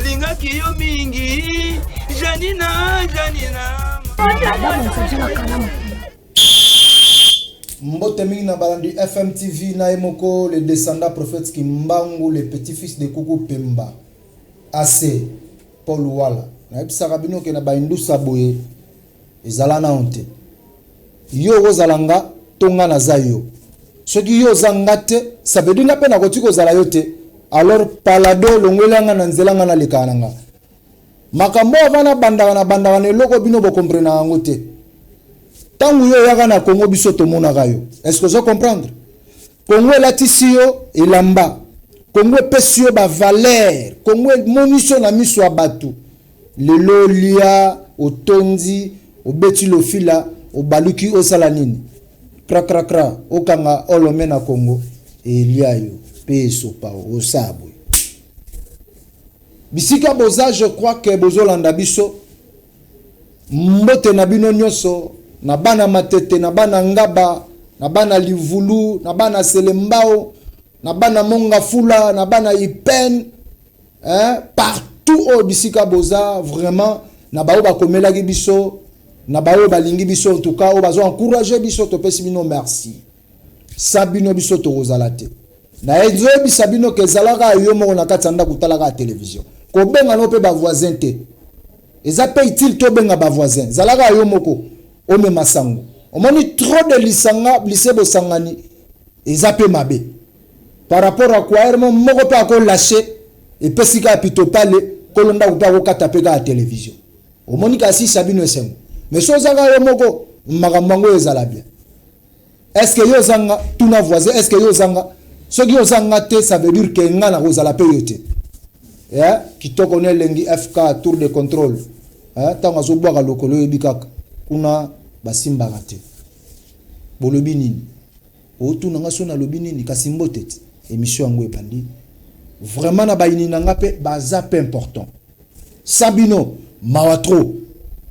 Linga kiyo mingi, Janina. Mbote mingi na balandi FMTV na emoko le descendant prophète Kimbangu le petit-fils de Kuku Pemba. Assez Paul Wala. Na ebisaka bino ke na baindusa boye ezala na honte. Yo ozalanga tonga na zayo. Soki yo zangate ça veut dire na pena koti ko zala yote. Alors palado longwelanga na nzelanga na lekananga. Makambo avana bandana eloko bino bo comprendre ngote. Tangu yo yaka na Congo biso to monaka yo. Est-ce que vous comprendre? Congo latisi yo elamba. Congo pesi yo ba valeur. Congo munition na miso abatu. Lelo lia otondi obeti lofila obaluki osala nini. Kra okanga olome na Congo elia yo peso pa osabo. Bisika boza je crois que bozolanda biso mbote na bino nyoso na bana matete na bana ngaba na bana livulu na bana selembao na bana monga fula na bana ipen partout au bisika boza vraiment na bao ba komela ki biso na bao balingi biso en tout cas o bazo encourager biso to pesi bino merci sabino biso to rozalate na ezo bisabino ke zalaka yo mo na katanda kutalaka télévision ko benga no pe ba voisin te eza pe utile to benga ba voisin zalaka yo moko o me masango o moni trop de lisanga lisebo sangani eza pe mabe par rapport à quoi mo moko pe ko lâcher et pesika pito pale ko londa kupa ko katape ka télévision o moni ka si sabino esengo mais so zanga yo moko makambo ezala bien est-ce que yo zanga tuna voisin est-ce que yo zanga ce qui os engagé, ça veut dire que ngana kozala payote. Yeah, qui to connaît lengi FK tour de contrôle. Tanga zo bwa lokolo ebikaka. Kuna basimba raté. Bolobi nini? O tuna nga sona lobi nini kasimbote. Émission ngwe pandi. Vraiment na bayini nanga pe baza pe important. Sabino mawatro.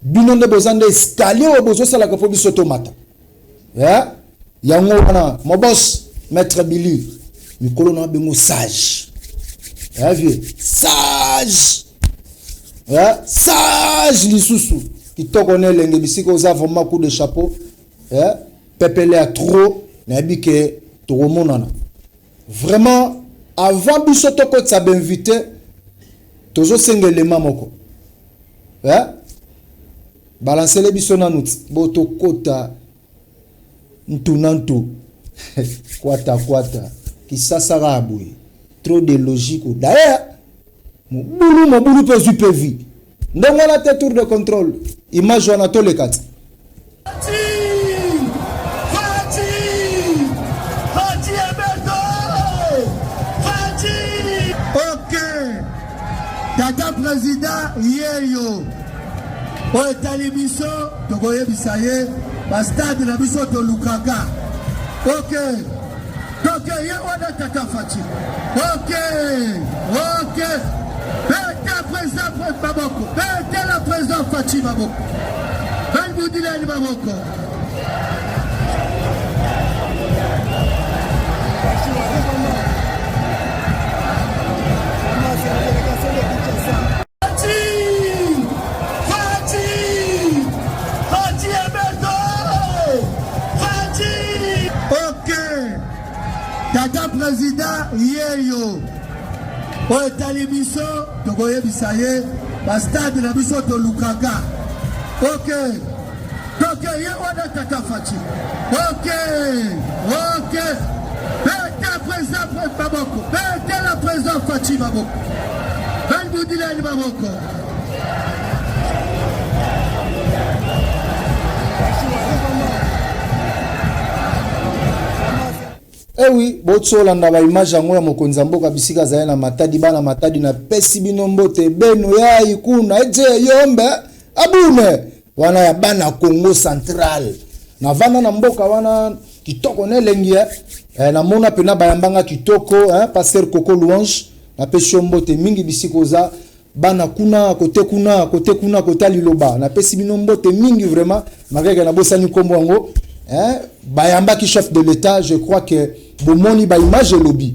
Bino nde bozande escalier o bozo sala ka fobi sotomata. Yeah? Yango wana mo boss Maître Billy. Mikolo na bengo sage. Vieux, sage. Sage lisusu. Qui to connaît lenge bisiko za vraiment coup de chapeau. Pepele a trop na bike to monana. Vraiment avant biso to ko tsa invité tozo sengelema moko. Balancer les biso na nut boto kota ntunantu. Kwata qui s'assara aboué trop de logique d'ailleurs mon boulou peut supervi donc on a tour de contrôle image on a tous les quatre ok tata président yeyo o talibiso to koye bisaye ba stade na biso to lukaka ok donc il y a un tata Fati. Ok. Pète président Baboko. Pète la président Fati Baboko. Ben vous dites les Baboko. Tata président yeyo o talibiso to koye bisaye ba stade na biso to lukaka ok donc il y a un tata Fati ok pète président Baboko pète la président Fati Baboko ben vous dites les Baboko. Eh oui, botso landa ba image yango ya mokonza mboka bisika za na matadi bana matadi na pesi bino mbote beno ya ikuna eje yombe abune wana ya bana Congo Central na vana na mboka wana kitoko ne lengi na mona pena bayambanga kitoko pasteur Coco Louange na pesi mbote mingi bisiko za bana kuna kote liloba na pesi bino mbote mingi vraiment makeka na bosani kombo yango hein bayamba ki chef de l'état, je crois que bomoni ba image lobby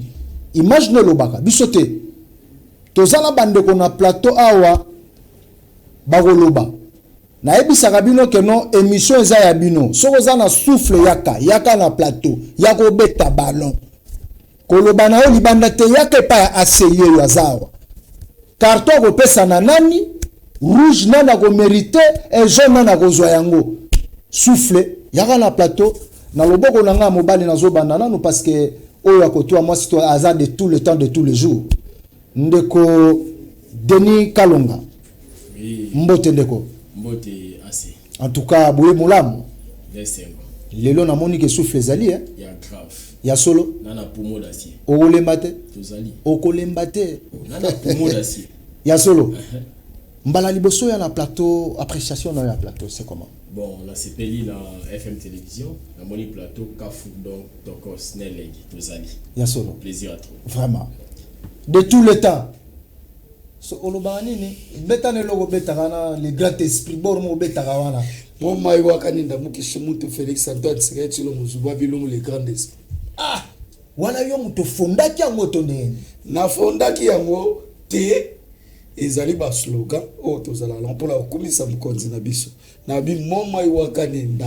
image ne lobaka bisote tozala bande ko na plateau awa bagoloba na ebisaka bino ke non émission eza ya bino soko za na souffle yaka na plateau yako beta ballon koloba na yo libanda te yaka pa ya aseye yo azawa carton ko pesa na nani rouge nana ko mérité et jaune nana ko zwa yango souffle yaka na plateau na loboko na nga mobali na zo banda nanu parce que oyo akotoa moi si toi azar de tout le temps de tous les jours ndeko Denis Kalonga oui mbote ndeko mbote assez en tout cas boye molamu laissez-moi lelo na moni ke souffle ezali ya grave ya solo nana poumon d'acier okolemba te tozali okolemba te nana poumon d'acier ya solo mbala liboso ya na plateau appréciation na ya plateau c'est comment bon la sepeli la FM télévision la moni plateau Kafu donc Tokos Neleg tozali ya solo plaisir à toi vraiment de tout le temps so oloba nini beta ne logo beta kana le grand esprit bor mo beta wana Mon maïwa kaninda mukishimutu Félix Antoine Tshisekedi lo muzuba bilongo le grand esprit. ah wana yo muto fondaki yango to ndeni Na fondaki yango te ezali ba slogan o tozala lampola okumisa mukonzi na biso. Na bi mon maïwa kaninda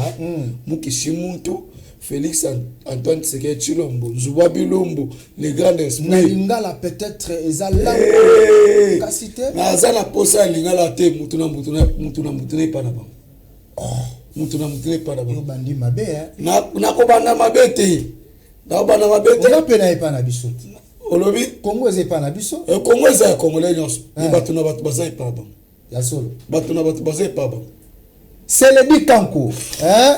mukishimutu Félix Antoine Tshisekedi lo muzuba bilongo le grand esprit. na lingala peut-être ezala kasite na zana posa lingala te mutuna pa na ba. Mutuna pa na ba. yo bandi mabe Na ko bana mabete. Na bana mabete. ona pena epa na biso Olobi Congo epa na biso Congo eza congolais nyonso. Bato na bato baza epa ba. ya solo Bato na bato baza epa ba. c'est le dit kanko hein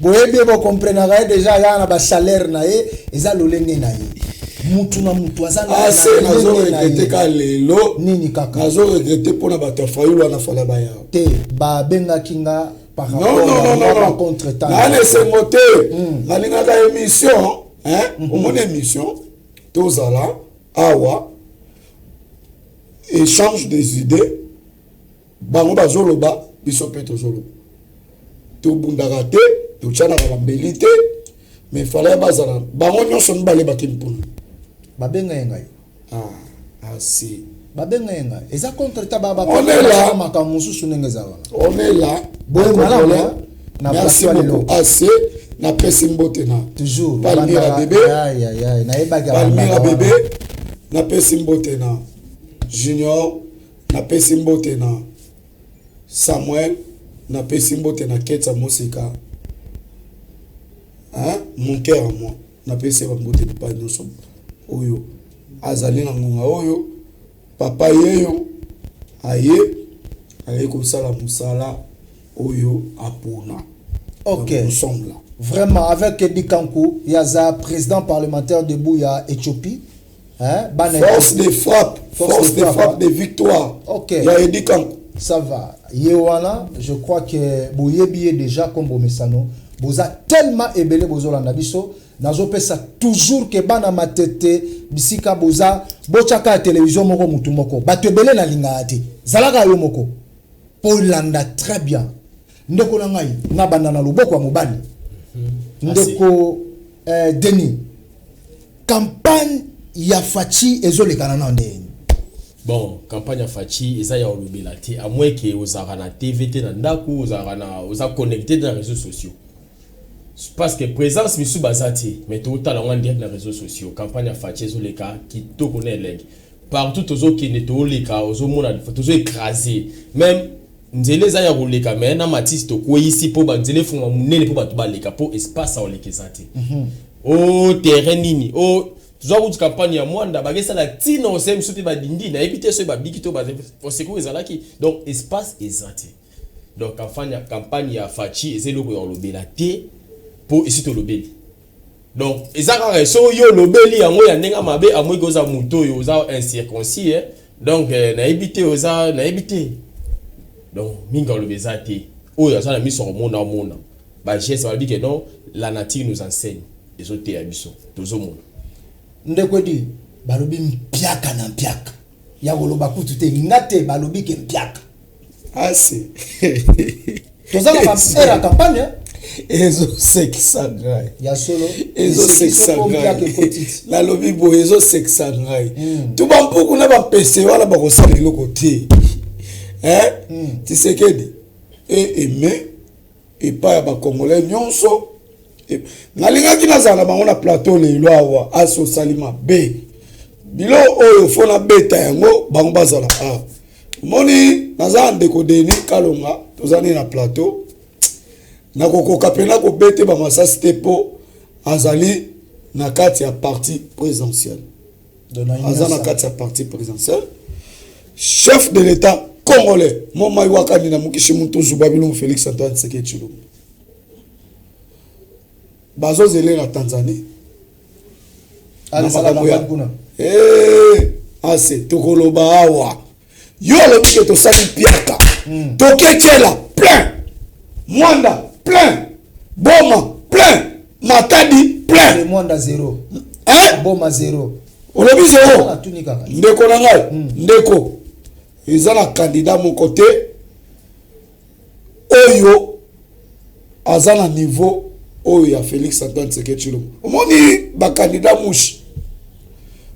boyebi bo comprendre déjà ya na ba salaire na ye eza lolenge na ye mutu na mutu azana Ah c'est nazo regrette ka lelo nini kaka nazo regrette pona bato fayulu na fala ba ya te ba benga kinga par non rapport à contre temps na laisse moté na linga ka émission hein au mon émission tozala awa échange des idées bango bazoloba biso pe tozolo to bundaka te to tshana ka mbeli te mais fallait bazala bango nyonso mbale bakimpuna ba benga yenga si ba benga yenga eza contre ta baba On est là. makamusu sunenge za wana on est là Bon, malamu, hein? Na merci plateau beaucoup lelo. assez na pesi mbote na toujours Palmira bébé aïe aïe aïe na ebaka Palmira bébé na pesi mbote na Junior na pesi mbote na Samuel na pesi mbote na Ketsa Mosika hein mon cœur à moi na pesi mbote na pa nyonso oyo azali na ngonga oyo papa yeyo aye kosala musala oyo apona. ok nous sommes là vraiment avec Edi Kankou yaza président parlementaire de Bouya Éthiopie hein bana force de frappe hein? de victoire Ok. ya Edi Kankou ça va yewana je crois que boyebi déjà comme bomesano boza tellement ebele bozolanda biso nazopesa toujours que bana matete bisika boza bochaka ya télévision moko mutu moko bato ebele na linga te zalaka yo moko polanda très bien ndeko na ngai na banda na loboko ya mobali ndeko Denis campagne ya Fachi ezolekana na ndeni bon campagne ya Fachi eza ya olobela te à moins que ozaka na TV te na ndako oza connecté dans les réseaux sociaux parce que présence misu bazati mais tout à l'heure direct dans les réseaux sociaux campagne ya Fachi ezoleka kitoko na elenge partout tozo kende to leka ozo mona tozo écraser même nzele za ya koleka mais na matisi to ko ici po ba nzele funga munene po ba to baleka po espace a olekeza te o terrain nini o tozo ku campagne ya mwanda bagesa la tino o sem sote ba dindi na epite so ba biki to ba o seko ezalaki donc espace ezati donc campagne ya Fachi ezelo ko lobela te po ici to lobeli donc ezaka so yo lobeli yango ya ndenga mabe amwe goza muto yo za incirconcis donc na epite oza na epite donc minga lobeza te oyo azana miso mona ba geste ba bike non la nature nous enseigne ezote ya biso tozomona ndeko di balobi mpiaka na mpiaka ya koloba kutu te ngate balobi ke mpiaka asi tozala era campagne ezosekisa ngai ya solo ezosekisa ngai petite nalobi boye ezosekisa ngai tu bampuku na bapese wana bakosala eloko te Tshisekedi aimé epai ya bakongolais nyonso nalingaki nazala na bango na plateau lelo awa asi osali mabe bilo oyo fo nabeta yango bango bazala awa moni naza ndeko Denis Kalonga tozali na plateau nakokoka mpe nakobete bamasasi te mpo azali na kati ya parti présidentielle aza na kati ya parti présidentielle chef de l'état congolais moma iwakani na mukishi muntu zuba bilungu Félix Antoine Tshisekedi Tshilombo bazozele na Tanzanie ase tokoloba awa yo alobi ke tosali piaka toketiela plein mwanda plein boma plein matadi plein mwanda zero boma zero olobi zero ndeko na ngai ndeko eza na candidat moko te oyo aza na niveau oyo ya Félix Antoine Tshisekedi Tshilombo omoni bakandidat mushi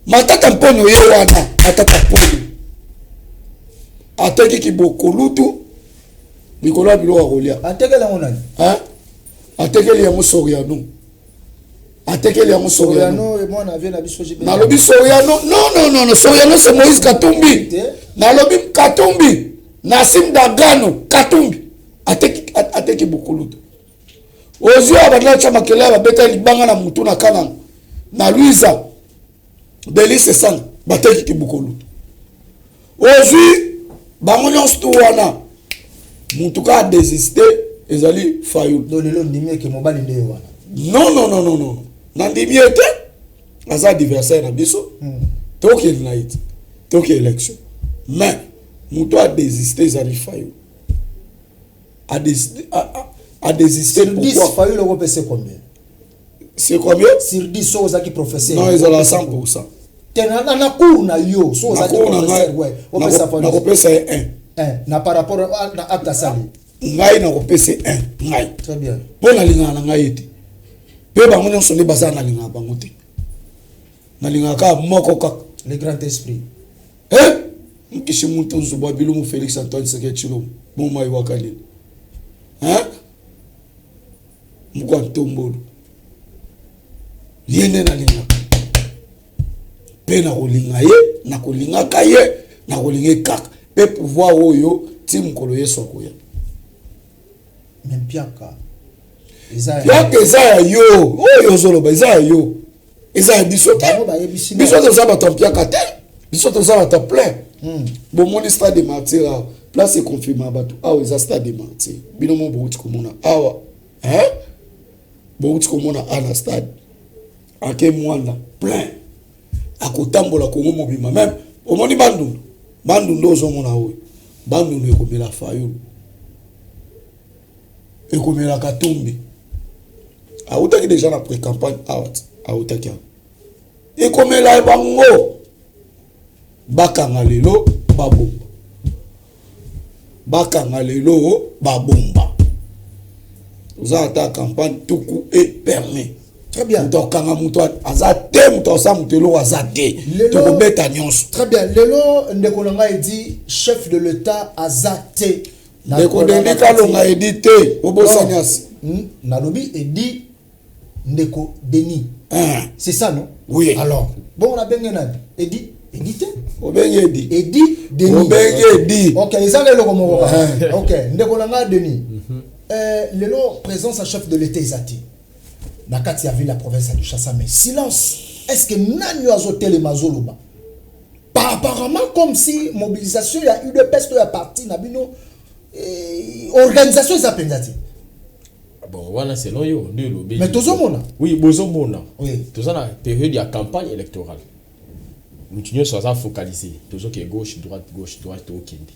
matata mponyo ye wana matata mponyo ateki kibokolutu likolo ya biloko ya kolia atekeli yango nani atekeli yango Soriano atekeli yango Soriano nalobi Soriano non Soriano c'est Moïse Katumbi nalobi Katumbi Nassim Dagano Katumbi ateki bokolutu ozwi abadala tya makele babeta libanga na mutu na kananga na Luisa Delice Sang bateki kibokolutu ozwi bango nyonso tu wana mutu ka desiste ezali Fayulu lelo ndimi ke mobali nde wana non nandimi ete aza adversaire na biso tokende na iti toke élection mais mutu a desiste ezali Fayulu a désisté pourquoi Fayulu le repese combien c'est combien sur 10 so ozaki professeur non ils ont 100% tena na cour na yo so ozaki professeur ouais opesa na kopesa 1 na par rapport na acte sali ngai na kopesa 1 ngai très bien po na lingana ngai ete pe bango nyonso nde baza na lingana bango te na lingana ka moko kaka le grand esprit mkishi muntu nzuba bilungu Félix Antoine Tshisekedi Tshilombo moma iwakaleli mukwa ntombolo yene na linga pe na kolinga ye na kolingaka ye na kolinga kaka pe pouvoir oyo ti mukolo yesu akoya même piaka eza ya yo oyo ozoloba eza ya yo eza ya biso te biso toza bato mpiaka te biso toza bato plein bomoni stade de martyr awa place econfirme bato awa eza stade de martyr bino mo bouti komona awa bouti komona ana stade ake mwanda plein akotambola kongo mobima même omoni bandundu ozomona oyo bandundu ekomela Fayulu ekomela Katumbi autaki déjà na pré-campagne autaki ekomela bango bakanga lelo babomba oza ata campagne tuku et permis très bien tokanga mutu aza te mutu asa mutu eloko aza te tokobeta nyonso très bien lelo ndeko nanga edi chef de l'état aza te ndeko Denis Kalonga edi te obosanyasi nalobi edi ndeko Denis c'est ça non oui alors bon on a bengi nani edi te obengi edi Denis obengi edi ok eza lelo komoko ok ndeko nanga Denis lelo présence à chef de l'état ezati na kati ya ville la province ya Kinshasa mais silence est-ce que nani azotele mazoloba apparemment comme si mobilisation ya UDPS to ya parti na bino organisation za pendati bon voilà selon yo ndio lobi mais tozomona oui bozomona oui tozana période ya campagne électorale mutinyo soza focaliser toujours que gauche droite to kindi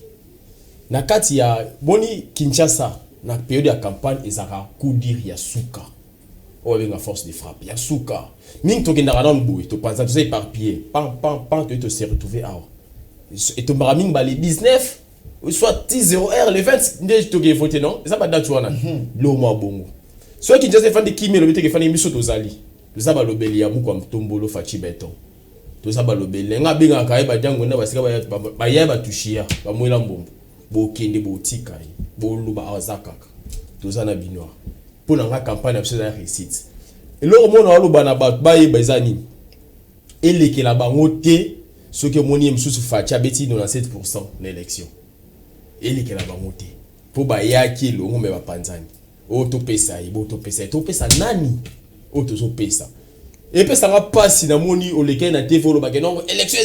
na kati ya boni Kinshasa na période ya campagne ezaka coup dire ya suka obenga force de frappe ya suka mingi tokendaka na mboui topanza toza éparpillé pan to se retrouver awa et to mingi ba le 19 soit 10 0 r le 20 nde toke voter non ça pas date wana lo mo bongo Ceux qui disent fandi kimi le bité fandi miso tozali. Toza ba lobeli ya muko mtombolo fachi beton. Toza ba lobeli nga binga ka ba jango na basika ba ya ba tushia ba mwela mbombo. Bo kende bo tika bo luba azakaka. Toza na binoa. Pour nga campagne absolument réussite. Et le monde a luba na ba baye bazani. Et que la bangote ce que moni msusu fachi abeti 97% l'élection. Et que la bangote. Pour ba ya ki lo ngombe ba panzani. Auto pesa nani auto pesa et pesa nga passe na moni o leke na TV lo bakeno élection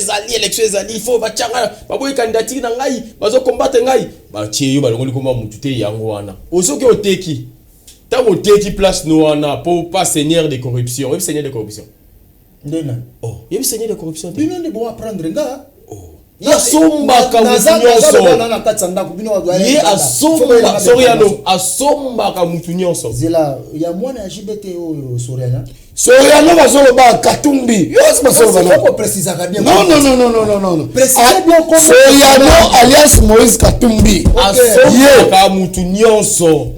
ezali il faut ba changa ba boy candidature na ngai bazo combattre ngai ba tie yo ba longoli koma mutu te yango wana ozoke oteki tango teki place no wana pour pas seigneur de corruption et seigneur de corruption ndena oh et seigneur de corruption bino ne bo apprendre nga asomba ka mutu nyonso zela ya mwana ya JBT oyo Soriano bazoloba Katumbi faut préciser bien non préciser bien comme Soriano alias Moïse Katumbi asomba ka mutu nyonso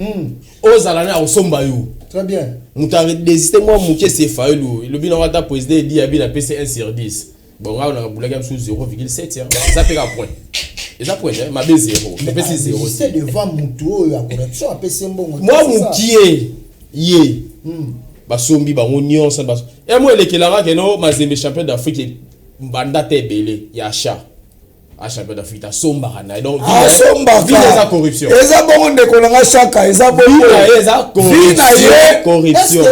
ozala na osomba yo très bien mutu a désisté moi muke c'est faulu le bino wata président dit ya bina PC 1 sur 10 bon là on a boulaga sur 0,7 hein ça fait un point et ça point ma b 0 mais c'est 0 c'est devant mutu oyo ya corruption a PC mbongo moi mukie ye basombi bango nyonso baso et moi le kelanga que no mazembe champion d'Afrique banda te belé ya a champion d'Afrique ta somba na donc la corruption eza bongo ndeko nanga chaka eza bongo eza corruption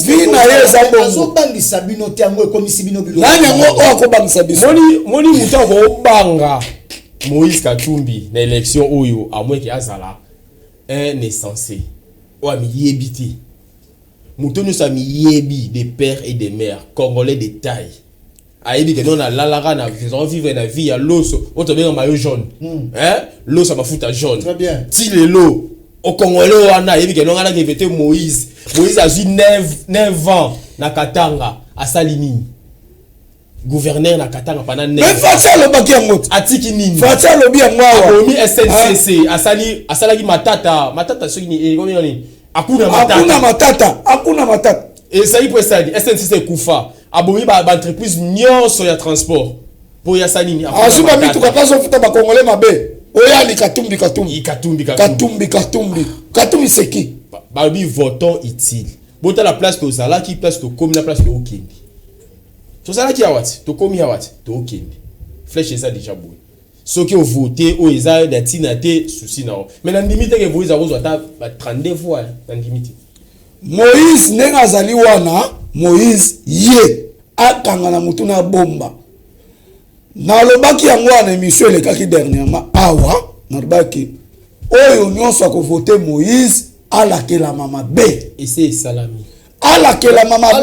vina eza bongo azobangisa bino te yango ekomisi bino bilo nani yango akobangisa biso moni mutu akobanga Moïse Katumbi na élection oyo à moins que azala un insensé o amiyebi te mutu nyonso amiyebi des pères et des mères congolais de taille ayebi que non na lalara na vivre na vie ya loso o to bien maillot jaune hein loso mafuta jaune très bien ti lelo au congolais wana ayebi que non ala ke vete Moïse a eu 9 ans na Katanga asali nini gouverneur na Katanga pendant 9 ans mais Fatia lo baki yango atiki nini Fatia lo bi yango awa omi SNCC asali matata soki ni combien ni akuna matata et ça il peut ça SNCC kufa abomi ba entreprise nyonso ya transport pour ya sanini asuba mitu kapazo futa ba congolais mabe oya ni Katumbi seki ba bi votant utile bota la place to zala ki place to comme la place to okindi to zala ki awati to komi awati to okindi flèche ça déjà boy ceux qui ont voté au eza datina te souci na mais na limite que vous avez ta 32 fois na limite Moïse nenga azali wana Moïse ye akanga na mutu na bomba na lobaki yango na émission le kaki dernièrement awa na lobaki oyo nyonso ko voter Moïse alakela mama B et c'est salami alakela mama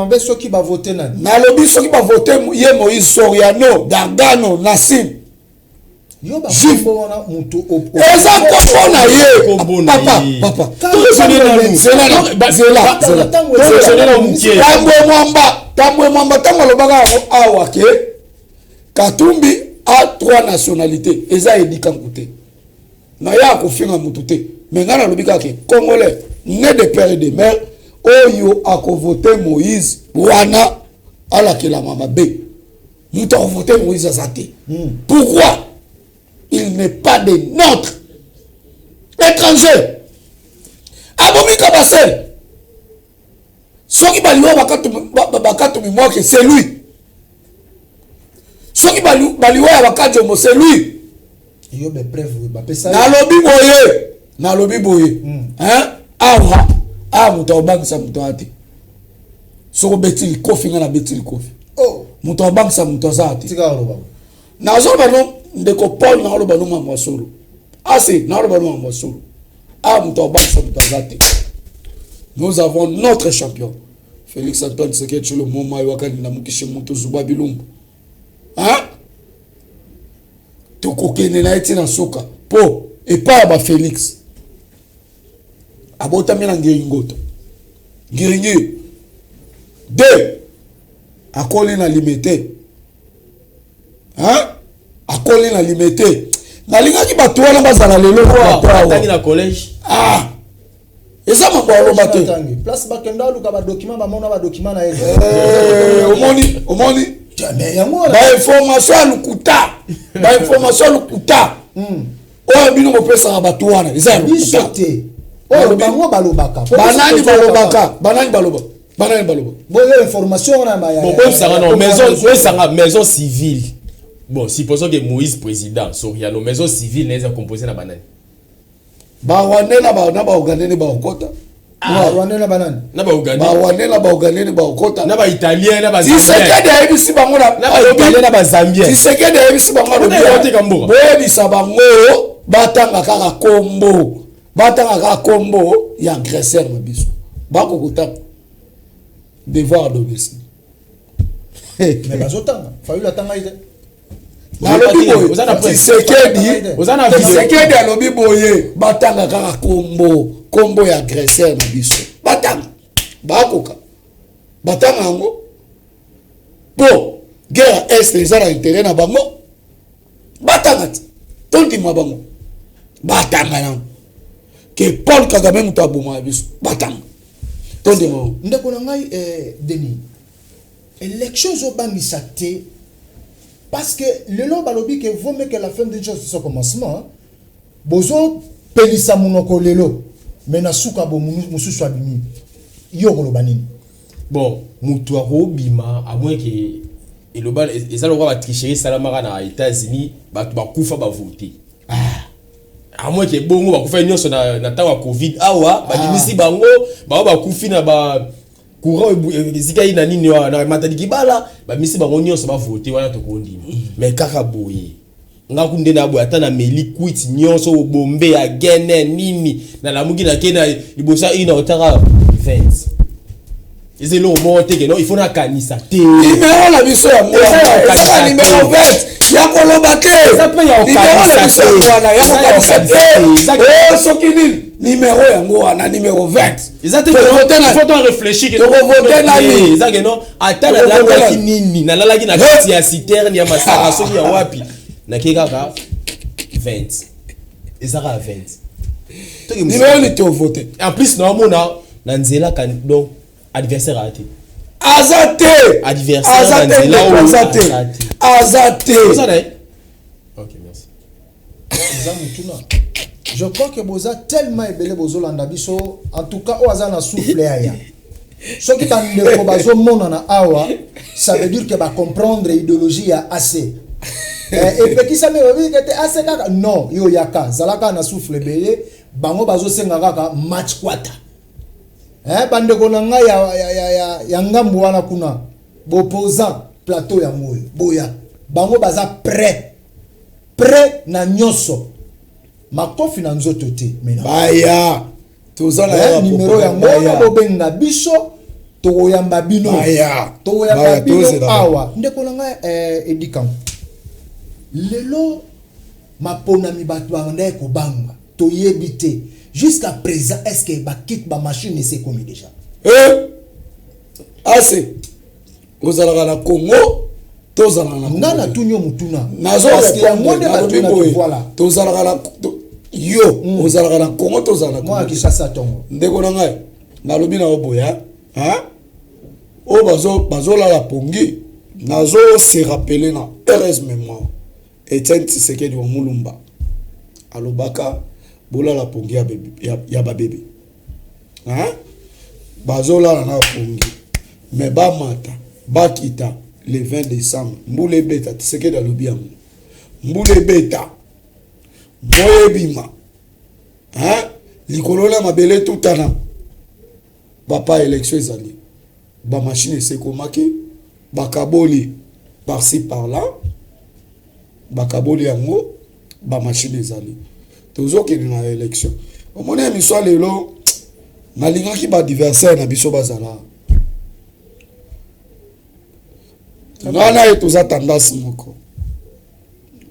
B soki ba voter na lobi soki ba voter ye Moïse Soriano Gargano Nassim yo ba kombo wana mutu eza kombo na ye papa tambwe mwamba tango lobaka awa ke Katumbi a 3 nationalités eza edika nkute na ya kofinga mutu te mais ngana lobika ke congolais né de père et de mère oyo akovote Moïse wana alakela mama B mutu akovote Moïse azate pourquoi il n'est pas de notre étranger abomika basel soki baliwa bakatu mimoa que c'est lui soki baliwa ya bakatu mo c'est lui yo be preuve ba pesa nalobi boye hein awa muto obangisa muto ate soko betili kofi ngana betili kofi muto obangisa muto azate tika roba nazo bano ndeko Paul na loba no mama solo assez na loba no mama solo muto obangisa muto azate. Nous avons notre champion Félix Antoine Tshisekedi Tshilombo Moma wakani na mukishi muto Zuba Bilumbu hein to kokene na eti na soka po et pas ba Félix abota mina ngeringoto ngiringi de akoli na limité hein akoli na limité nalinga ki bato wana bazala lelo kwa tangi na collège eza mambo aloba te place bakenda luka ba document ba mona ba document na yezo omoni mais yango ba information alukuta oyo bino kopesaka bato wana eza ya biso lokuta te oyo bango balobaka banani baloba boyo information wana ba ya bon maison civile. Bon, supposons que Moïse président, Soria, nos maisons civiles les a composées na banane. bawane na baogandeni baokota Rwanda na banane Na ba Ougandais, bawane na baogandeni baokota na ba Italien, na ba Tshisekedi Zambien, ayebisi bango na ba Italien, na ba Zambien. Tshisekedi ayebisi bango boyebisa bango batanga kaka kombo ya agresseur na biso bakokota devoir domicile mais bazotanga fayu la tanga ite nalobi boye Oza na presse. Tshisekedi alobi boye batanga kaka kombo ya agresseur na biso batanga bakoka batanga yango po guerre est eza na intérêt na bango batanga ti tondima bango batanga yango ke Paul Kagame mutu aboma ya biso batanga tondima bango ndeko na ngai Denis élection zobangisa te parce que lelo balobi que vaut mieux que la fin d'une chose soit commencement bozo pelisa munoko lelo mais na suka bo mususu abimi yo koloba nini Bon, mutu akobima à moins que eloba eza lokwa ba tricherie salamaka na États-Unis, bato bakufa ba voter. À moins que bongo bakufa nyonso na tawa Covid awa, badimisi bango, bakufi na ba courant ezika ina nini na matadi bala, bamisi bango nyonso ba voter wana to kondima. Mais kaka boye. Ngakunde na boya ta na meli quit nyonso bombe ya gene nini na la mugi na kena ibosa ina otaka 20. Ils ont monté que non, il faut na kanisa te. Numéro la biso ya moi. Ça numéro 20. Ya kolobake. Ça peut ya kanisa te. Oh sokini numéro yango wana numéro 20. Ils ont il faut réfléchir que voter na ni. Ils ont non atala la nini na la na kati ya citerne ya masaka soki ya wapi. Na keka 20. Ils ont 20. Numéro ni te voter. En plus na mona na nzela kan donc adversaire raté. Azate. Adversaire Azate. Ok, merci. Je crois que boza tellement ebele bozolanda biso en tout cas o azana souffle aya. Ce qui bande ko bazo mona na awa, ça veut dire que ba comprendre idéologie ya assez. Et petit ça me veut dire que assez kaka non, yo yaka, zalaka na souffle ebele, bango bazo senga kaka match kwata. Bande ko na ngai ya ngambu wana kuna opposant plateau ya moyo boya bango baza prêt na nyoso makofi na nzoto te mena baya tozala ya numéro ya ngoma bobenga biso toyamba bino toyamba bino awa ndeko na ngai edikam lelo mapona mi bato banda ko banga toyebi te. Jusqu'à présent, est-ce que ba kit ba machine ne s'est commis déjà? Assez. Vous allez à Congo, tous allez à Nana tunyo mutuna. Nazo parce que monde ba tunyo voilà. Tous allez à yo, vous allez à Congo, tous allez à moi qui ça tongo. Ndeko na ngai. Na lobi na oboya, hein? O bazo la pongi. Nazo se rappeler na RS mémoire. Etienne Tshisekedi wa Mulumba. Alobaka bola la pongi ya ba bébé hein bazola na pongi mais ba mata ba kita le 20 décembre mbule beta Tshisekedi alobi yango mbule beta boye bima hein likolo na mabele tutana papa élection ezali ba machine se komaki bakaboli par-ci par-là bakaboli yango ba machine ezali toujours qu'il y a une élection. Au moment où soit les lots, nalinga qui bat adversaire na biso bazala. Ngana et tous tendance moko.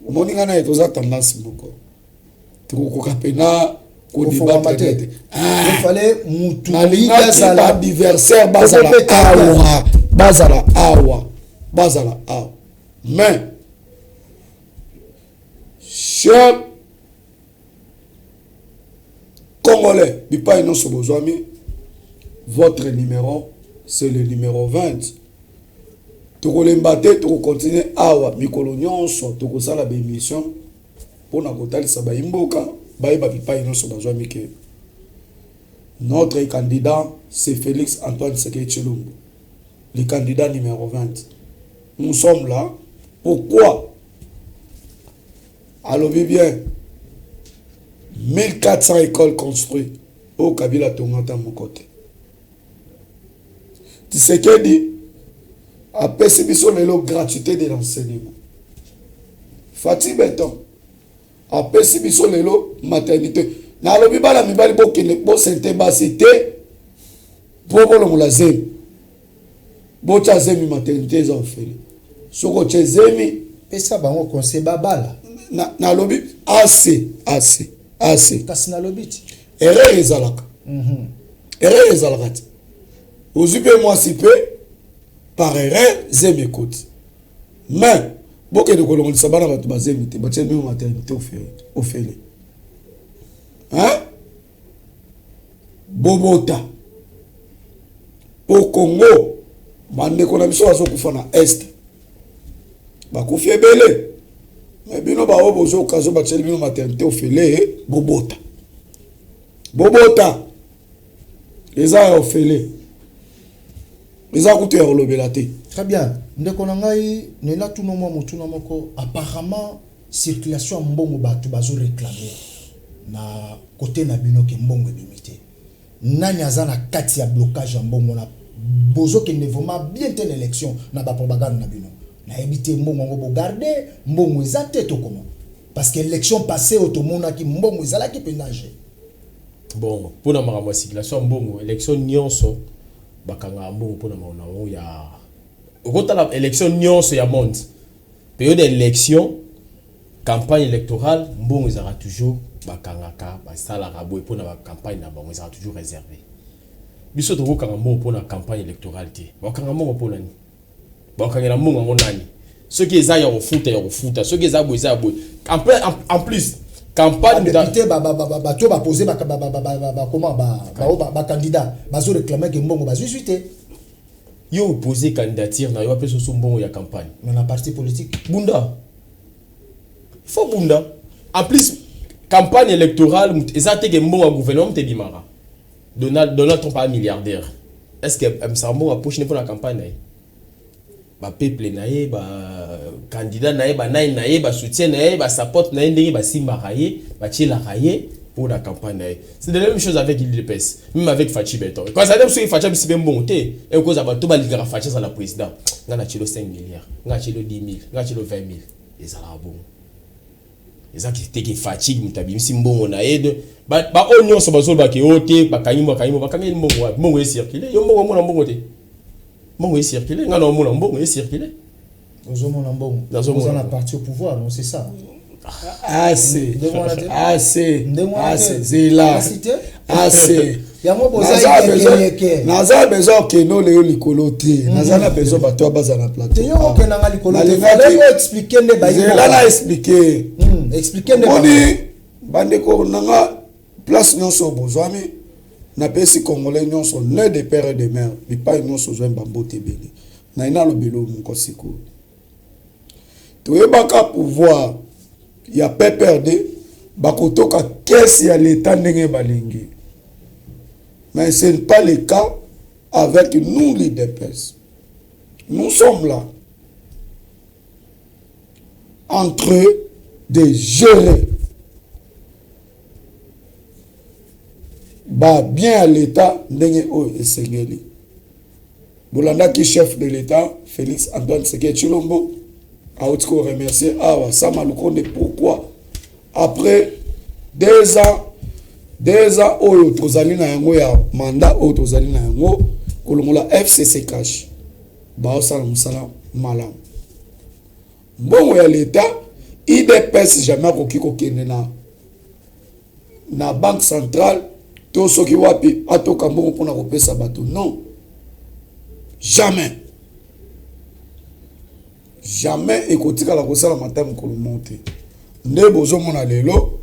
Au moment ngana et tous tendance moko. Tuko kapena ko débattre. Il fallait mutu nalinga qui adversaire bazala awa. Mais cher Congolais, bipa ino sobozwami, votre numéro, c'est le numéro 20. Tokolembate, toko continuer awa, mikolo nyonso, toko sala ba émission, pour na kotalisa ba imboka, ba bipa ino sobozwami ke. Notre candidat, c'est Félix Antoine Tshisekedi Tshilombo, le candidat numéro 20. Nous sommes là. Pourquoi? Alors, bien, 1400 écoles construites au Kabila Tongata mon côté. Tshisekedi a perçu sur la gratuité de l'enseignement. Fatih Beton a perçu sur la maternité. Na lobi bala mibali bokene bo sente basite pour la zemi. Bo cha zemi maternité za ofeli. Soko cha zemi pesa bango conseil babala. Na lobi assez. Kasi na lobi ti. Erreur ezalaka. Erreur ezalaka. Ozupe moi si peu par erreur zemi écoute. Mais bokene ko longolisa bana batu bazemi te ba cha zemi maternité ofeli. Hein? Bobota au Congo bande ko na biso azo kufa na est bakufi ebele mais bino ba obozo kazo ba tsheli bino maternité ofele bobota eza ofele eza kutu ya olobela te. Très bien. Ndeko na ngai nela tuno mwa mutuna moko apparemment circulation mbongo batu bazo réclamer na côté na bino ke mbongo ebimité nani azana kati ya blocage ya mbongo na bozo ke ne vraiment bien telle élection na ba propagande na bino na ebité mbongo ngo bo garder mbongo ezate to comment parce que élection passée automona ki mbongo ezala ki pénage bon pour na mara circulation mbongo élection nyonso bakanga mbongo pour na maona o ya okota la élection nyonso ya monde période d'élection campagne électorale mbongo ezara toujours bakangaka basala rabo pour la campagne na bango ezara toujours réservé biso to kokanga mbongo pour la campagne électorale te bakanga mbongo pour nani bakanga mbongo ngo nani ceux qui eza ya refuta ceux qui eza boy en plus campagne député ba to ba poser ba comment ba candidat bazo réclamer que mbongo bazuite yo poser candidature na yo appeler so mbongo ya campagne mais la parti politique bunda faut bunda en plus campagne électorale ezate ke mbongo gouvernement te bimara Donald Trump pas milliardaire est-ce que ça mbongo approche pour la campagne ba peuple naé ba candidat naé ba naé ba soutien naé ba support naé ndenge ba simba raye ba tchela raye pour la campagne naé c'est la même chose avec l'UDPS même avec Fachi Beton quand ça dem so Fachi bi bon te et cause ba to ba ligara Fachi za la président ngana tchelo 5 milliards ngana tchelo 10 000 ngana tchelo 20 000 et ça la bon eza ki fatigue mutabi simbongo na aide ba onyo so bazol ba ke ote ba kanyimo bakangeli mbongo circuler yo mbongo mona mbongo te mbongo circuler ngana mona mbongo circuler ozomona mbongo dans la partie au pouvoir non c'est ça assez zela assez naza besoin ke no le likolo te naza na besoin bato baza na plateau yo ke na likolo te fallait expliquer ne ba zela na expliquer ne boni bande ko nanga place nyonso bozwami na pesi congolais nyonso ne de père et de mère bipa nyonso zwa mbambote bele na ina lobelo mko siku toyebaka pouvoir ya PPRD bakotoka caisse ya l'état ndenge balingi. Mais ce n'est pas le cas avec nous les DPS. Nous sommes là en train de gérer bien à l'état ndenge o esengeli. Bolanda qui chef de l'état Félix Antoine Tshisekedi Tshilombo a aussi remercier Awa Sama Lukonde pourquoi après 2 ans oyo tozali na yango ya mandat oyo tozali na yango kolongola FCC cash ba osala musala malam mbongo ya l'état IDPS jamais koki kokende na banque centrale to soki wapi atoka mbongo pona kopesa bato non jamais ekotika la kosala matamu kolomonte nde bozo mona lelo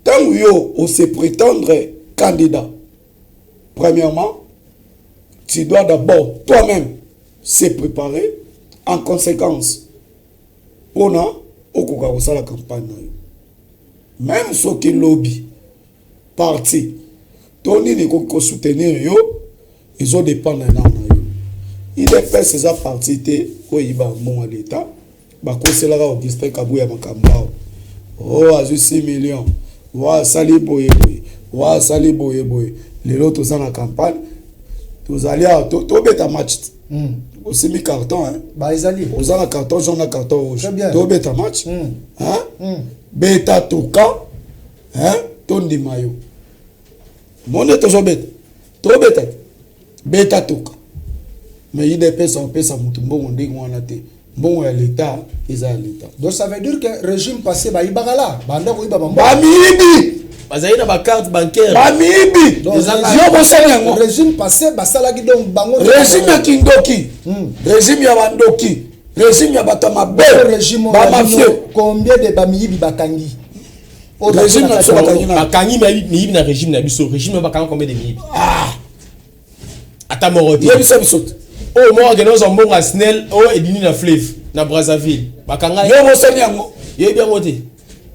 tant yo, on se prétendre candidat. Premièrement, tu dois d'abord toi-même se préparer en conséquence. On a la campagne. Même ceux qui lobby, parti, Tony ne peut soutenir yo, ils ont dépend d'un an. Il est fait ces partis, il va à l'État. C'est là Augustin Kabouya Makamba. Oh, à 6 millions. Wa sali boye boye. Wa sali boye boye. Les autres tous en campagne. Tous allés à tout bêta match. Aussi mis carton hein. Bah ils allient. Aux en carton jaune à carton rouge. Très bien. Tout bêta match. Hein? Bêta touka. Hein? Ton di mayo. Mon est toujours bêta. Tout bêta. Bêta touka. Mais il dépêche en paix ça mutumbo on dit qu'on a été. Bon, l'État, ils ont l'État. Donc ça veut dire que le régime passé, bah il bagala, banda ko iba bamba. Bamibi. Bazaï na ba carte bancaire. Bamibi. Le régime passé, bah ça là qui donc bango. Régime ya Kindoki. Régime ya Bandoki. Régime ya Batamabe. Régime ba mafia. Combien de bamibi bakangi? Régime na so bakangi na. Bakangi mibi na régime na biso. Régime bakangi combien de mibi? Ah. Ata moroti. Yebisa bisote. Oh, moi, je suis un bon Snell, oh, et Dini na Fleuve, na Brazzaville. Bakanga. Yo bosani yango. Yo bien voté.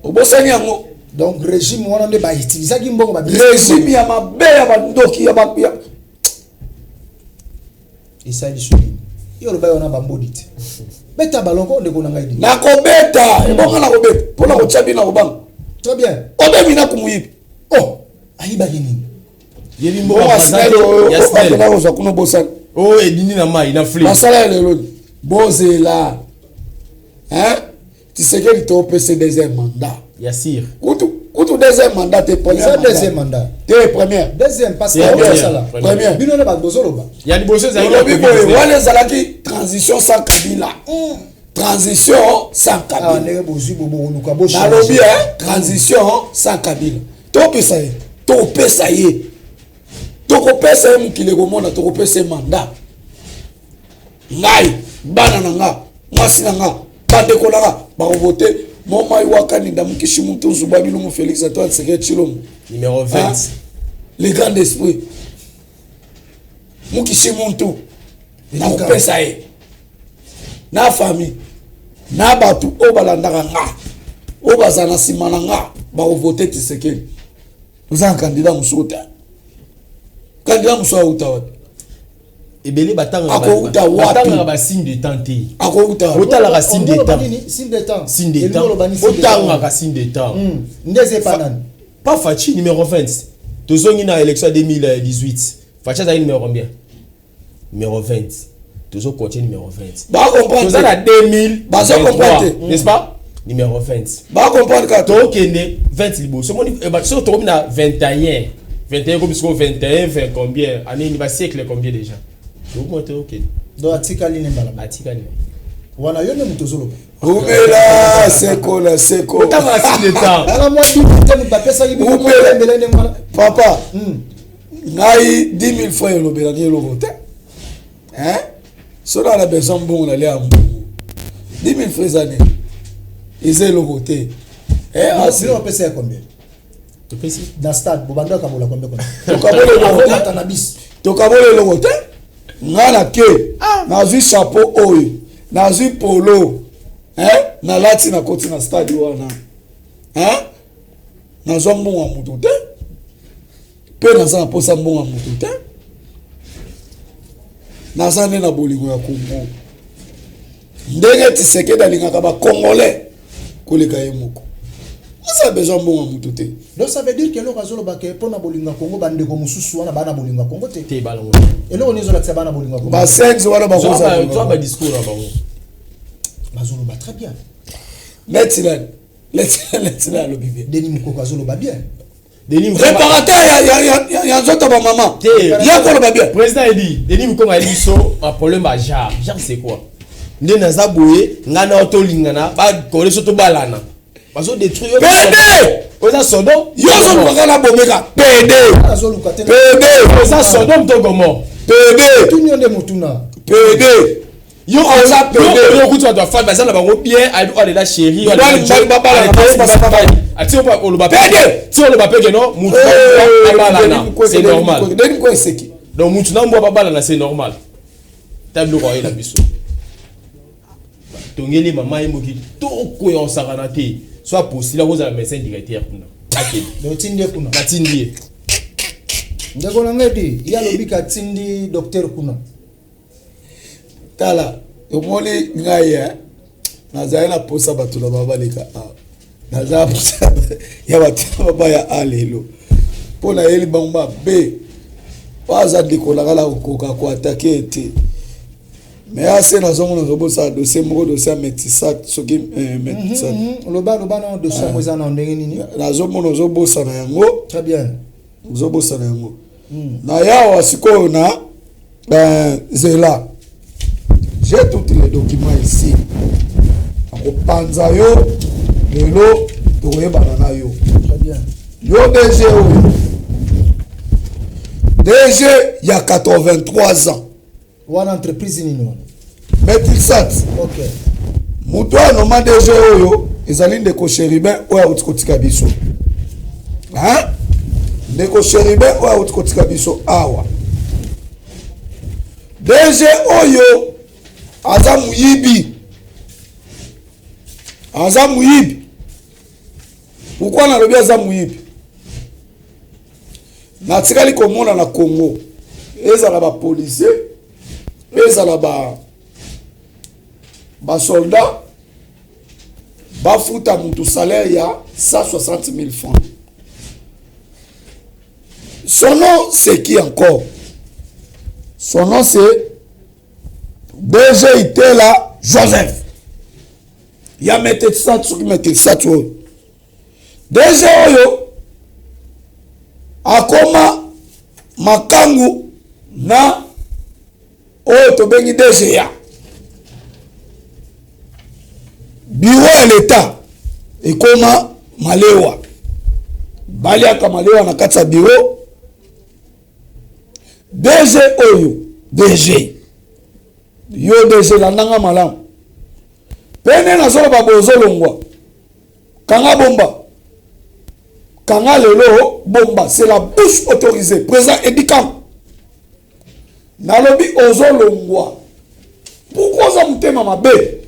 Bosani yango. Donc régime wana nde ba utiliser ki mbongo ba. Régime ya mabe ya Bandoki ya ba. Isa di suli. Yo lo ba yona ba mbodite. Beta balongo ndeko na ngai di. Na ko beta, ebonga na ko beta. Pona ko tchabi na ko bang. Très bien. Obe mina kumuyibi. Oh, ayiba nini? Yebi Bon, mbo Snell, ya Snell. na ko kuno bosani. Oh, et Dini na mai na Fleuve. Basala lelo. Bozela. Hein? Tu sais que tu as fait deuxième mandat. Yassir. Outou deuxième mandat, t'es premier. C'est deuxième mandat. T'es première. Deuxième parce que Première. ça là. Première. Bino na ba bozolo ba. Il y a des bosses à Voilà, Zalaki, transition sans Kabila. Transition sans Ah, Kabila. ndenge bozu bobo luka bo. Nalobi, hein? Transition sans Kabila. Tope ça y est. Tope ça y est. Tope ça y est, mukile gomona, tope ça mandat. Ngai, bana nanga, mwasi nanga, bandeko nanga, barovote, moma iwakani da mukishimu tunzu babilumu Félix Antoine Tshisekedi Tshilombo. Numéro 20. Hein? Les grands esprits. Mukishimu tu. Na upesa ye. Na famille. Na batu obalandaka nga. Obazana simana nga, barovote Tshisekedi. Vous êtes un candidat moussouta. Candidat moussouta wapi? Ebele batanga Akouta wapi? batanga ba signe de temps. Akouta. Otala ka signe de temps. Signe de temps. Signe de temps. Otanga ka signe de temps. Ndeze panan. Pas Fachi numéro 20. Tozongi na élection 2018. Fachi a numéro combien? Numéro 20. Tozo continue numéro 20. Ba comprendre. Tozo na 2000. Ba comprendre. N'est-ce pas? Numéro 20. Ba comprendre ka To kende 20 libo. Ce moni ba so to na 21. 21 comme 21 20 combien? Année il va siècle combien déjà? Donc moi to OK. Do atika line mbala. Atika ni. Wana yone mutozolo. Oumela, seko na seko. Otanga signe de temps. Ala moi di mutemu ba pesa yibi ko mbele ne mbala. Papa. Ngai 10 000 francs elobela ni elobote. Hein? Sola la besoin bon na le ambu. 10 000 francs année. Ils elobote. Asi on pesa combien? Tu peux si Dans stade bobanda kabola combien combien? Tokabole Avola tanabis. Tokabole elobote. Ngana ke. Na vu chapeau oyo. Na vu polo. Hein? Na lati na koti na stade wana. Hein? Na zo mbongo ya mutu te. Pe na za posa mbongo ya mutu te. Na za ne na bolingo ya Kongo. Ndenge Tshisekedi alingaka ba Congolais koleka ye moko. Ça a besoin mbongo ya mutu te. Donc ça veut dire que l'on azolo ba ke pona bolinga Congo bande ko mususu wana bana bolinga Congo te. te balongo. Et là on est zola bana bolinga Congo. Ba sengs wana ba koza. Toi ba discours là bango. Bazolo ba très bien. Let's le bébé. Denis Mukoko azolo ba bien. Denis Réparateur ya nzoto ba maman. Ya ko ba bien. Président Edi, Denis Mukoko a dit so un problème à jar. Jar c'est quoi? Nde naza boye ngana otolingana ba kole soto balana. Bazo détruire. PD. Oza Sodom. Yo so bakana bomeka. PD. Azolo ka te. PD. Oza Sodom to gomo. PD. Tunyo nde mutuna. PD. Yo kutu wa femme bazana bango bien ale la chérie on c'est normal donc mutu na mbo babala c'est normal table royale la biso tongeli mama emoki toko ya osakana te soit possible vous la médecin directeur kuna akeli donc tindi kuna katindi ndeko ngedi ya lobika tindi docteur kuna tala omoni ngaya nazali na posa bato na babaleka nazali posa ya bato baba ya alelo pona yeli bangba be waza dikola la koka ko attaquer ete mais assez na zongo na bosa dossier moko dossier métissat soki métissat loba na dossier moza na ndenge nini na zomo zo bosa na yango très bien zo bosa na yango na yawa sikoyo na zela. J'ai tous les documents ici. En panza yo, lelo, toye banana yo. Très bien. Yo DG DG il y a 83 ans. Ou une entreprise nino. Métissat. OK. Mutoa no ma DG yo, ezali ndeko Chéribin oya utikotika biso. Hein? Ndeko Chéribin oya utikotika biso awa. DG oyo aza muyibi. Pourquoi na lobi aza muyibi? Na tikali komona na Congo. Ezala ba policier, ezala ba soldat, ba futa mutu salaire ya 160 000 francs. Son nom c'est qui encore? Son nom c'est DG Itela Joseph. Ya mette ça tu mette ça tu. DG oyo akoma makangu na oyo to bengi DG ya bureau ya l'état ekoma malewa bali aka malewa na kati ya bureau DG oyo DG yo DG la nanga malamu pene na zolo ba bozolongwa kanga bomba kanga lelo bomba c'est la bouche autorisée présent édicam nalobi ozolongwa pourquoi za mutema mabe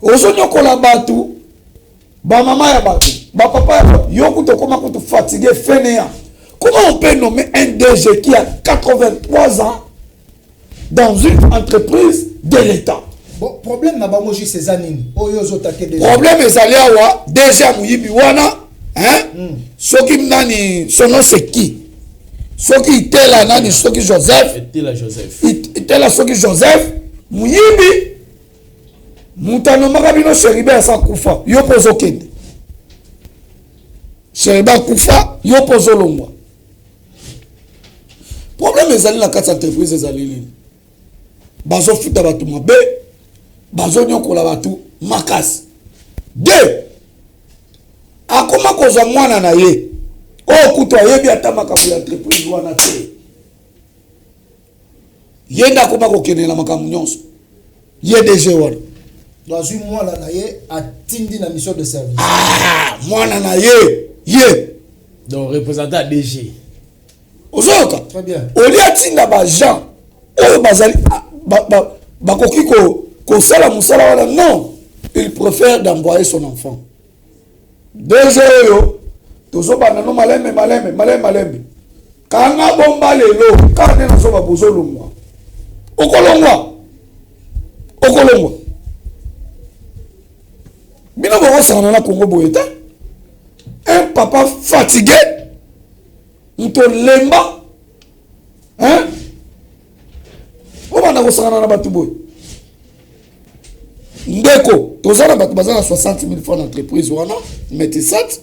ozonyokola batu ba mama ya batu ba papa ya batu yo kutokoma kutu fatigué fainéant. Comment on peut nommer un DG qui a 83 ans dans une entreprise de l'État? Bon, problème na bango juste Cézanine. Oyo zo take DG. Problème ezali awa DG muyibi wana, hein? Soki nani son nom c'est qui? Soki Itela nani soki Joseph? Itela soki Joseph muyibi. Mutano makabino Chéribin sa kufa. Yo pozo kende. Chéribin kufa, yo pozo longwa. Problème ezali na kati entreprise ezali nini? Bazo futa batu mabe, bazo nyokola batu makasi. Deux, akoma kozwa mwana na ye. O kuto ayebi ata makambo ya entreprise wana te. Yenda akoma kokende na makambo nyonso. Ye DG wana. Dans une mois là na ye atindi na mission de service. Ah, mwana na ye. Ye. Donc représentant DG. Ozoka. Très bien. Oli atinda ba Jean. Oyo bazali bakoki ko sala musala wana non. Il préfère d'envoyer son enfant. DG oyo tozo bana no malembe. Kanga bomba lelo, kanga na so ba bozolongwa. Okolongwa. Bino bo sana na Congo boyeta. Un papa fatigué. Nto lemba. Hein? Obana ko sana na batu boy. Ndeko, tozana batu bazana 60 000 francs d'entreprise wana, Métissat,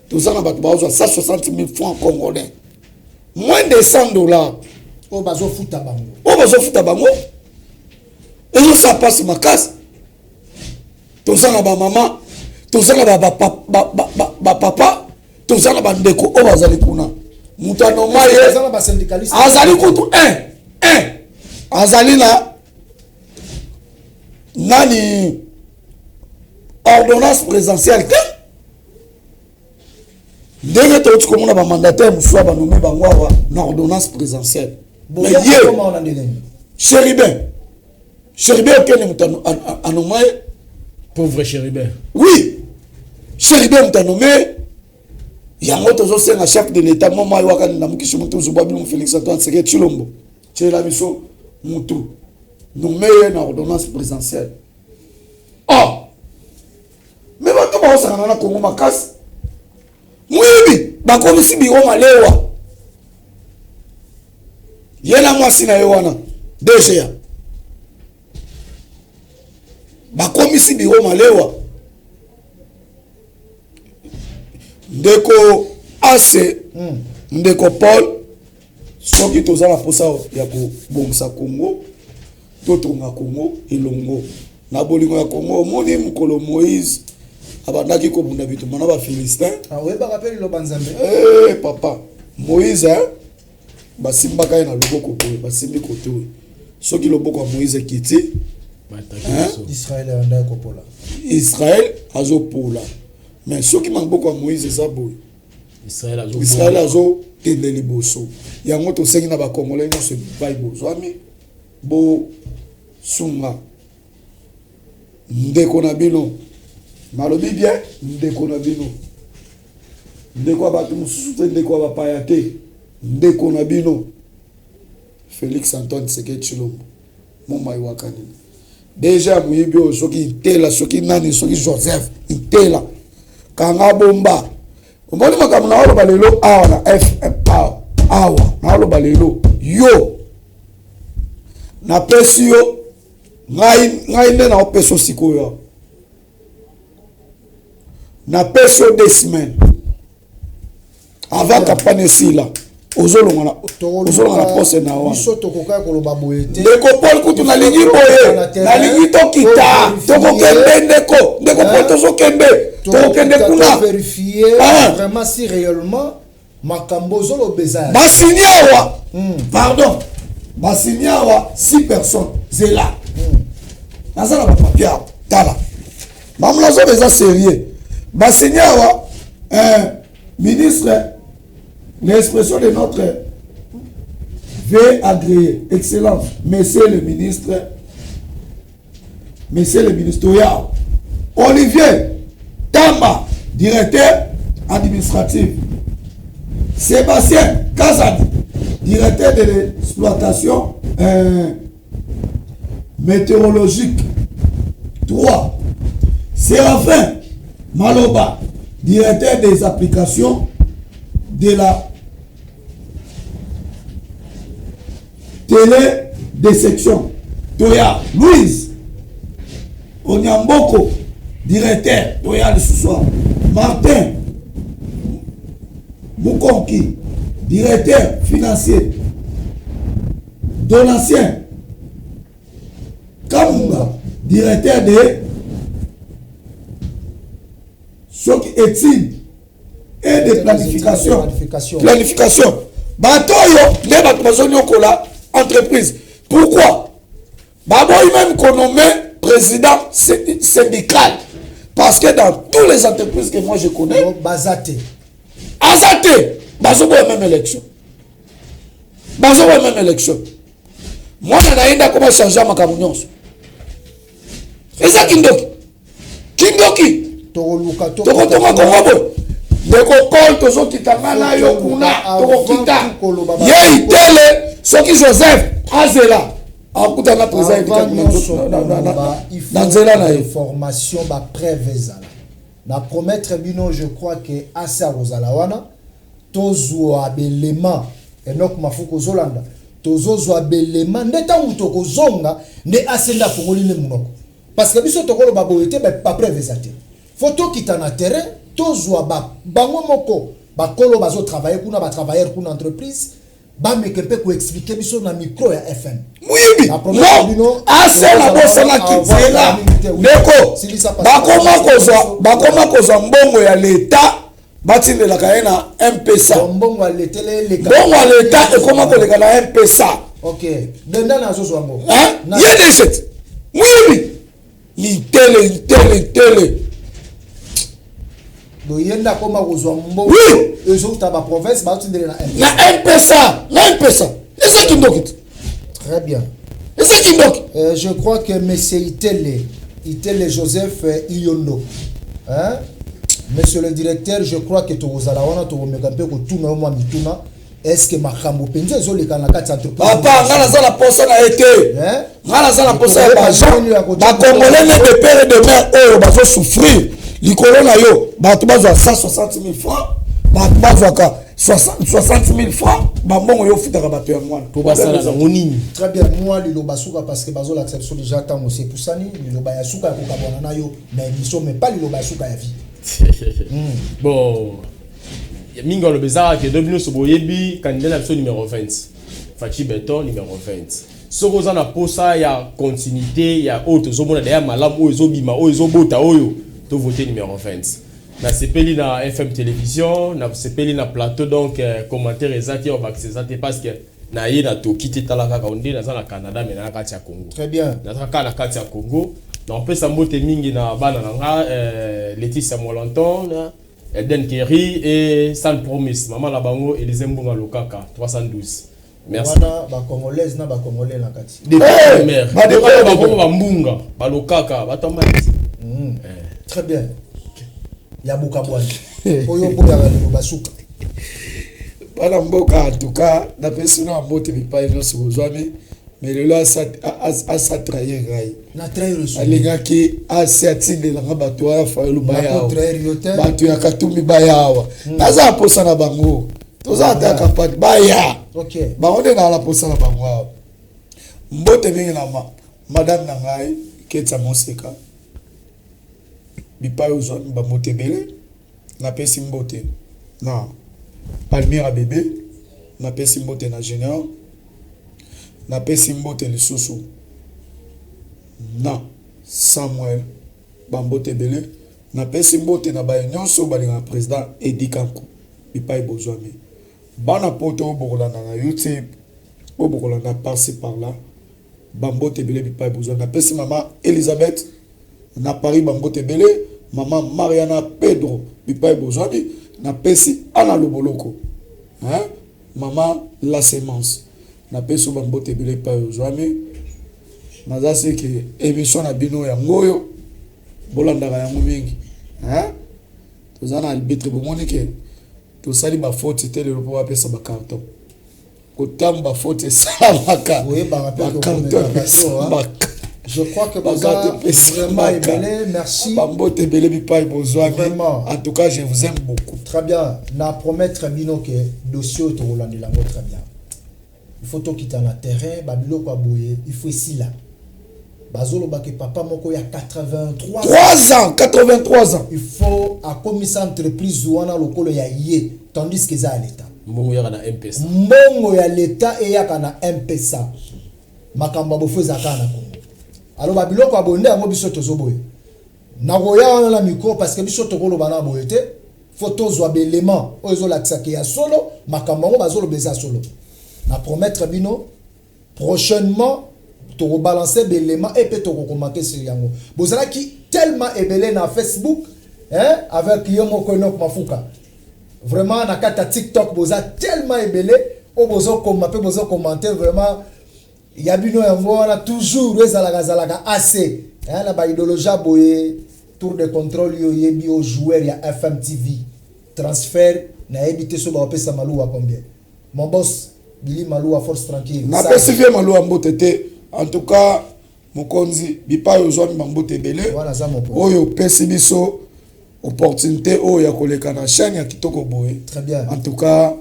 tozana batu bazana 160 000 francs congolais. Moins de $100. O bazo futa bango. Et ça passe ma casse. Tozana ba maman, tozana ba papa, tozana ba ndeko o bazali kuna. Mutano maye. Tozana ba syndicaliste. Azali kutu azalina nani ordonnance présidentielle te ndenge touti komona bamandataire mosusu banome bango awa na ordonnance présidentielle mais ye chéribin okende moto anoma ye pauvre chéribin oui chéribin moto anome yango tozosenga chef de l'état moma ye wakani na mokisi moto ozobwa bino Félix Antoine Tshisekedi Tshilombo tyelela biso mutu nome ye na ordonnance présidentielle mais bato baosangana na Kongo makasi mwibi bakomisi biro malewa ye na mwasi na ye wana DGA bakomisi biro malewa ndeko ase ndeko Paul soki toza na posa ya kobongisa Kongo totonga Kongo elongo na bolingo ya Kongo omoni mokolo Moïse abandaki kobunda bituma na bafilistin papa Moïse basimbaka ye na loboko boye basimbi kotoye soki loboko ya Moïse ekiti Israël azopola mais soki maboko ya Moïse eza boye Israël azokende liboso yango tosengi na bakongolais nyonso epai bozwami bosunga ndeko na bino malobi bien ndeko na bino ndeko ya bato mosusu te ndeko ya bapaya te ndeko na bino Félix Antoine Tshisekedi Tshilombo moma iwakani déjà moyibi oyo soki Ntela soki nani soki Joseph Ntela kanga bomba omoni makambo na oloba lelo awa na FM awa na oloba lelo yo napesi yo ngai nde na opesa sikoyo na pesi yo 2 semaines avant campagne esila ozolonga na poste na wana ndeko Paul kutu nalingi boye nalingi tokita tokokende ndeko Paul tozokende tokokende kuna vraiment si réellement makambo zolo bezaya basignawa pardon basignawa 6 personnes zela nazala ba papier tala bamlazo beza sérieux basignawa ministre l'expression de notre veut agréer excellence monsieur le ministre Oya Olivier Tamba directeur administratif Sébastien Kazadi directeur de l'exploitation météorologique 3 Séraphin Maloba directeur des applications de la télé de section Toya Louise Onyamboko directeur Toya le soir Martin Mukonki directeur financier Donatien Kamunga directeur de Soki études et de planification batoyo nde bato bazonyokola entreprise pourquoi baboyi même qu'on nomme président syndical parce que dans toutes les entreprises que moi je connais bazate bazoboya même élection mwana naenda koma changer makambo nyonso eza kindoki tokotonga Kongo boye ndeko Paul tozokitanga na yo kuna tokokita ye itele soki Joseph azela akutana président na nzela na ye formation ba preuve ezala na promettre bino je crois que asa rozala wana tozwa belema Enoch Mafuko Zolanda tozozwa belema ndeta mutoko zonga nde asenda fongoli ne munoko parce que biso tokolo baboyete ba preuve ezate photo kitana terrain tozwa bango moko bakolo bazo travailler kuna ba travailleur kuna entreprise ba mekempe ko expliquer biso na micro ya FM muyibi no asela bosala kizela ndeko bakoma kozwa mbongo ya leta batindelaka ye na mpesa mbongo ya leta ekoma koleka na mpesa Ok. Denda na zozo wango. Hein? Il y a des chèques. Oui. Télé. Do yenda koma kozwa mbo. Oui. Ezo taba province ba tindele na MP. Na M-Pesa. Et ça qui donc. Très bien. Et ça qui donc. Je crois que monsieur Itele Joseph Iyondo. Hein? Monsieur le directeur, je crois que tu as la to meka pe ko tuna mo mituna. Est-ce que makambo penze zo le kana kati entreprise? Papa, ngana za la poste na été. Hein? Ngana za la poste ba Jean. Ba Congolais de père et de mère oh ba zo souffrir. Likolo na yo, ba to bazwa 160 000 francs. Ba bazwa ka 60 000 francs. Ba mbongo yo futaka ba père mwana. To basala na monini. Très bien, moi le basuka parce que bazo l'acception déjà tant c'est pour ça ni le basuka ko kabona na yo mais mission mais pas le basuka ya vie. Bon, mingo le bizarre que Domino Soboyebi candidat à numéro 20. Fachi Beton numéro 20. Soko za na posa ya continuité ya autre zomona derrière malam o ezobima o ezobota oyo to voter numéro 20. Na sepeli na FM télévision, na sepeli na plateau donc commentaire ezaki on va que c'est parce que na ye na to quitter talaka kaonde na za na Canada mais na kati ya Congo. Très bien. Na na kati ya Congo. On peut s'emboter mingi na bana nanga Laetitia Molanton, Eden Kerry et San Promise. Maman la bango Elise Mbunga Lokaka 312. Merci. Wana ba congolaise na ba congolais na kati. Des mères. Ba Mbunga, ba Lokaka, ba Tomati. Très bien. Ya bukabwana. Oyo boya ba basuka. Bana mboka en tout cas, na personne en mbote bi pa ino sozwami. Mais le là ça trahir gai. Na trahir reçu. Alinga ki asiati de la bato ya fa lu baya. Trahir yote. Bato ya katumbi baya wa. Naza posa na bango. Toza ta kapati baya. OK. Ba onde na la posa na bango. Mbote mingi na madame na ngai Ketsa Moseka. Bipa yo zone ba mbote bele. Na pesi mbote. Na Palmira bébé. Na pesi mbote na junior. Na pesi mbote lisusu na Samuel bambote bele na pesi mbote na ba nyonso balinga président Edi Kanku bipai bozwami bana poto bokolanda na YouTube bokolanda par-ci par-là bambote bele bipai bozwami na pesi mama Elisabeth na Paris bambote bele mama Mariana Pedro bipai bozwami na pesi Ana Loboloko hein mama La Semence na peso bambote bele pa ozwami nazasi ke émission na bino ya ngoyo bolandaka yango mingi hein tozana arbitre bomoni ke tosali ba faute te lelo po bapesa ba carton kotamba faute salaka oui ba carton je crois que vraiment belé merci bambote bele bipai bozwami en tout cas je vous aime beaucoup très bien na promettre bino que dossier to rolandela ngo très bien. Il faut tout quitter le terrain, babilo kwa boye, il faut ici là. Bazolo bake papa moko ya 83 ans. Il faut à commissaire entreprise wana lokolo ya yé tandis que ça à l'état. Mbongo ya na M-Pesa. Mbongo ya l'état et ya kana M-Pesa. Makamba bofo za kana Congo. Alors babilo kwa bonde ngo biso tozo boye. Na roya wana la micro parce que biso tokolo bana boye te. Photo zo élément ozo la tsake ya solo, makamba ngo bazolo beza solo. Na promettre bino prochainement to rebalancer l'élément et peut to commenter sur yango bozala ki tellement ébélé na Facebook hein avec yomo konok mafuka vraiment na kata TikTok boza tellement ébélé o bozo commenter vraiment ya bino yango na toujours ezalaka assez hein la ba idéologie boye tour de contrôle yo yebi au joueur ya FM TV transfert na ebité so ba pesa malu à combien mon boss Billy Malou à force tranquille. Na pesifie Malou à mbotete. En tout cas, mokonzi bipa yo zwa mbote belé. Voilà ça mon pote. Oyo pesi biso opportunité oyo ya koleka na chaîne ya kitoko boye. Très bien. En tout cas,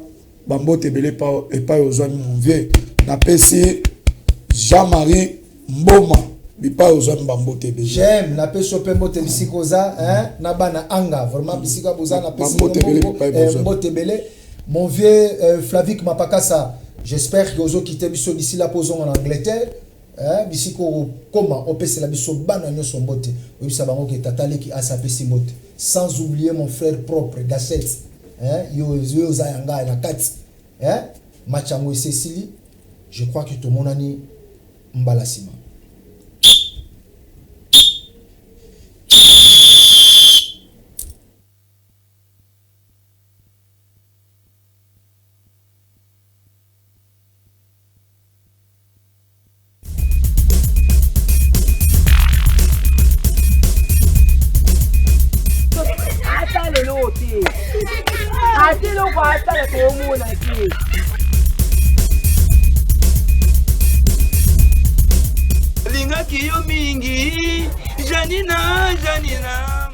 bambote belé pa yo zwa mon vieux. Na pesi Jean-Marie Mboma bipa yo zwa mbote belé. J'aime la pesi mbote bisikoza hein na bana anga vraiment bisika boza na pesi mbote belé. Mon vieux Flavik Mapakasa, j'espère que vous avez quitté biso d'ici là posons en Angleterre. Hein, d'ici comment on peut se la biso banane son botte. Oui, ça va que tatale qui a sa pesi botte. Sans oublier mon frère propre Gasset. Hein, yo zayanga na kati. Hein, Machango Cécilie. Je crois que tout le monde a ni mbalasima. Linga kiyo mingi Janina Janina